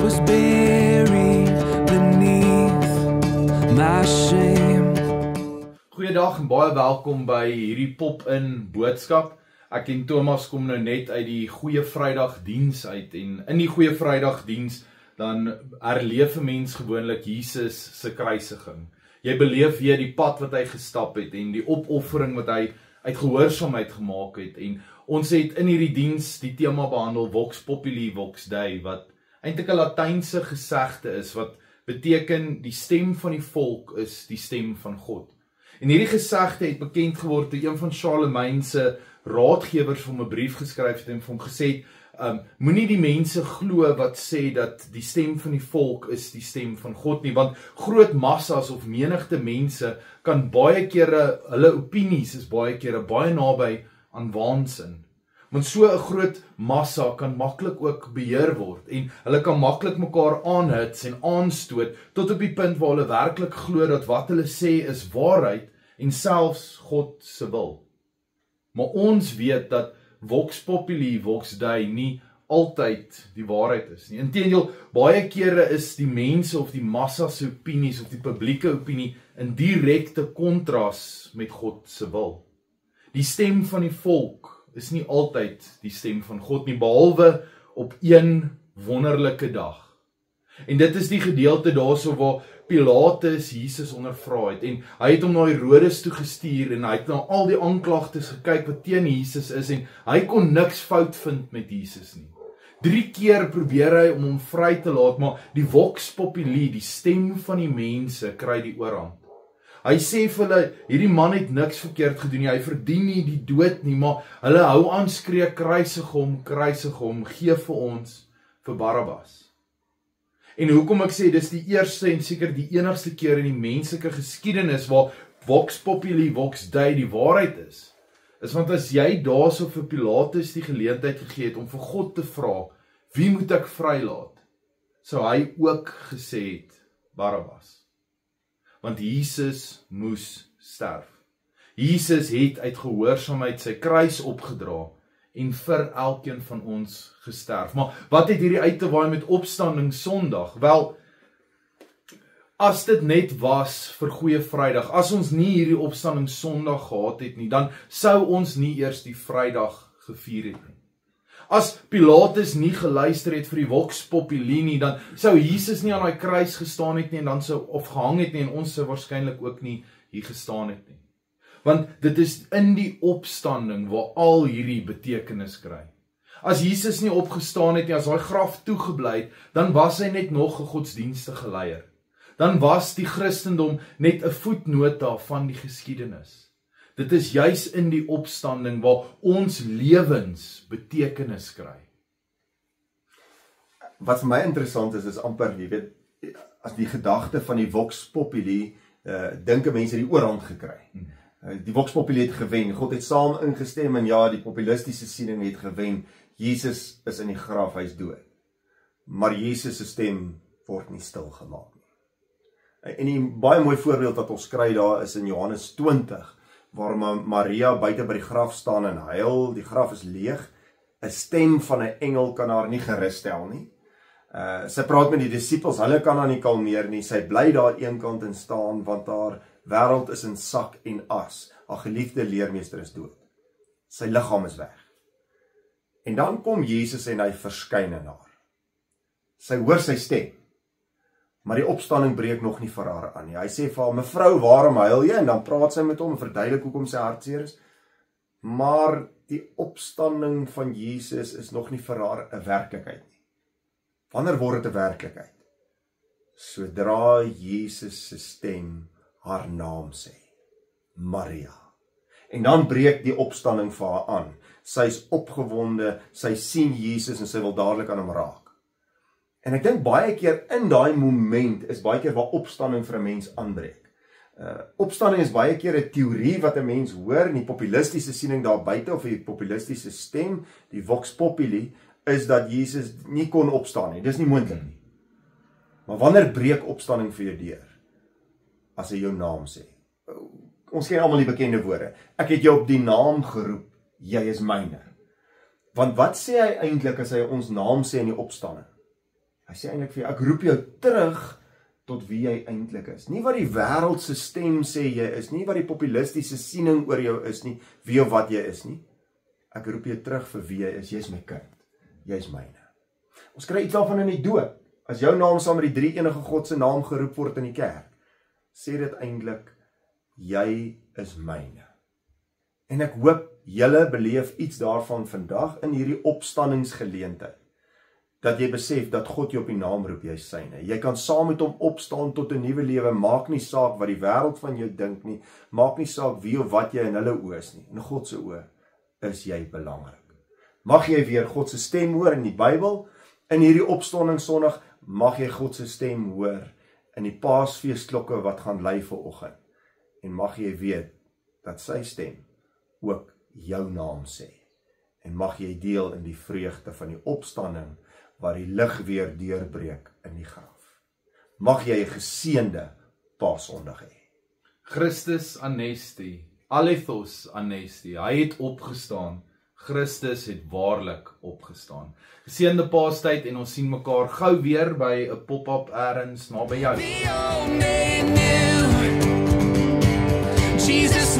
was buried beneath my shame. Goeiedag en baie welkom by hierdie pop-in boodskap. Ek en Thomas kom nou net uit die Goeie Vrydag diens uit en in die Goeie Vrydag diens dan herleef 'n mens gewoonlik Jesus se kruisiging. Jy beleef weer die pad wat hy gestap het en die opoffering wat hy uit gehoorsaamheid gemaak het. En ons het in hierdie diens die tema behandel Vox Populi, Vox Dei, wat eintlik 'n Latynse gesegde is wat beteken die stem van die volk is die stem van God. En hierdie gesegde het bekend geword toe een van Charlemagne se raadgewers vir hom 'n brief geskryf het en vir hom gesê het, moenie die mense glo wat sê dat die stem van die volk is die stem van God nie, want groot massas of menigte mense kan baie kere, hulle opinies is baie kere baie naby aan waansin. Want so 'n groot massa kan maklik ook beheer word en hulle kan maklik mekaar aanhits en aanstoot tot op die punt waar hulle werklik glo dat wat hulle sê is waarheid en selfs God se wil. Maar ons weet dat Vox Populi, Vox Dei nie altyd die waarheid is nie. Inteendeel, baie kere is die mense of die massa se opinies of die publieke opinie in direkte kontras met God se wil. Die stem van die volk is nie altyd die stem van God nie, behalwe op een wonderlike dag. En dit is die gedeelte daarso waar Pilatus Jesus ondervra het en hy het hom na Herodes toe gestuur en hy het na al die aanklagtes gekyk wat teen Jesus is en hy kon niks fout vind met Jesus nie. 3 keer probeer hy om hom vry te laat, maar die Vox Populi, die stem van die mense, kry die oorhand. Hy sê vir hulle, hierdie man het niks verkeerd gedoen nie, hy verdien nie die dood nie, maar hulle hou aan skree, kruisig hom, gee vir ons vir Barabbas. En hoekom ek sê, dis die eerste en seker die enigste keer in die menslike geskiedenis waar Vox Populi, Vox Dei die waarheid is want as jy daarso vir Pilatus die geleentheid gegee het om vir God te vra, wie moet ek vrylaat? Sou hy ook gesê het, Barabbas. Want Jesus moes sterf. Jesus het uit gehoorsaamheid sy kruis opgedra en vir elkeen van ons gesterf. Maar wat het hierdie uit te waai met opstanding Sondag? Wel, as dit net was vir Goeie Vrydag, as ons nie hierdie opstanding Sondag gehad het nie, dan sou ons nie eers die Vrydag gevier het nie. As Pilatus nie geluister het vir die Vox Populi nie, dan sou Jesus nie aan daai kruis gestaan het nie en dan sou of gehang het nie en ons sou waarskynlik ook nie hier gestaan het nie. Want dit is in die opstanding waar al hierdie betekenis kry. As Jesus nie opgestaan het nie, as daai graf toegebly het, dan was hy net nog 'n godsdienstige leier. Dan was die Christendom net 'n voetnota van die geskiedenis. Dit is juis in die opstanding waar ons lewens betekenis kry. Wat vir my interessant is amper, jy weet, as die gedagte van die Vox Populi, dink mense die oorhand gekry. Die Vox Populi het gewen, God het saam ingestem en ja, die populistiese siening het gewen, Jesus is in die graf, hy is dood. Maar Jesus se stem word nie stilgemaak nie. En 'n baie mooi voorbeeld wat ons kry daar is in Johannes 20, waar Maria buite by die graf staan en huil, die graf is leeg, 'n stem van 'n engel kan haar nie gerus stel nie. Sy praat met die disippels, hulle kan haar nie kalmeer nie, sy bly daar eenkant en staan, want haar wêreld is in sak en as, haar geliefde leermeester is dood. Sy liggaam is weg. En dan kom Jesus en hy verskyn aan haar. Sy hoor sy stem, maar die opstanding breek nog nie vir haar aan nie. Hy sê vir haar, mevrou, waarom huil jy? En dan praat sy met hom en verduidelik hoekom sy hartseer is. Maar die opstanding van Jesus is nog nie vir haar 'n werklikheid nie. Wanneer word dit 'n werklikheid? Sodra Jesus se stem haar naam sê, Maria. En dan breek die opstanding vir haar aan. Sy is opgewonde, sy sien Jesus en sy wil dadelik aan hom raak. En ek dink baie keer in daai moment is baie keer waar opstanding vir 'n mens aanbreek. Opstanding is baie keer 'n teorie wat 'n mens hoor, die populistiese siening daar buite of die populistiese stem, die Vox Populi, is dat Jesus nie kon opstaan nie. Dis nie moontlik nie. Maar wanneer breek opstanding vir jou deur? As hy jou naam sê. Ons ken almal die bekende woorde. Ek het jou op die naam geroep, jy is myne. Want wat sê hy eintlik as hy ons naam sê in die opstanding? Hy sê eintlik vir jou, ek roep jou terug tot wie jy eintlik is. Nie wat die wêreld se stem sê jy is nie, wat die populistiese siening oor jou is nie, wie of wat jy is nie. Ek roep jou terug vir wie jy is. Jy is my kind. Jy is myne. Ons kry iets daarvan in die doop. As jou naam saam met die drie enige God se naam geroep word in die kerk, sê dit eintlik, jy is myne. En ek hoop julle beleef iets daarvan vandag in hierdie opstanningsgeleentheid. Dat jy besef dat God jou op die naam roep, jy is syne. Jy kan saam met hom opstaan tot 'n nuwe lewe, maak nie saak wat die wêreld van jou dink nie, maak nie saak wie of wat jy in hulle oë is nie. In God se oë is jy belangrik. Mag jy weer God se stem hoor in die Bybel, in hierdie opstandingssondag, mag jy God se stem hoor in die Paasfeesklokke wat gaan lui vanoggend. En mag jy weet dat sy stem ook jou naam sê. En mag jy deel in die vreugde van die opstanding waar die lig weer deurbreek in die graf. Mag jy 'n geseënde Paasondag hê. Christus anesti, alethos anesti. Hy het opgestaan. Christus het waarlik opgestaan. Geseënde Paastyd en ons sien mekaar gou weer by 'n pop-up elders naby jou. The old man knew Jesus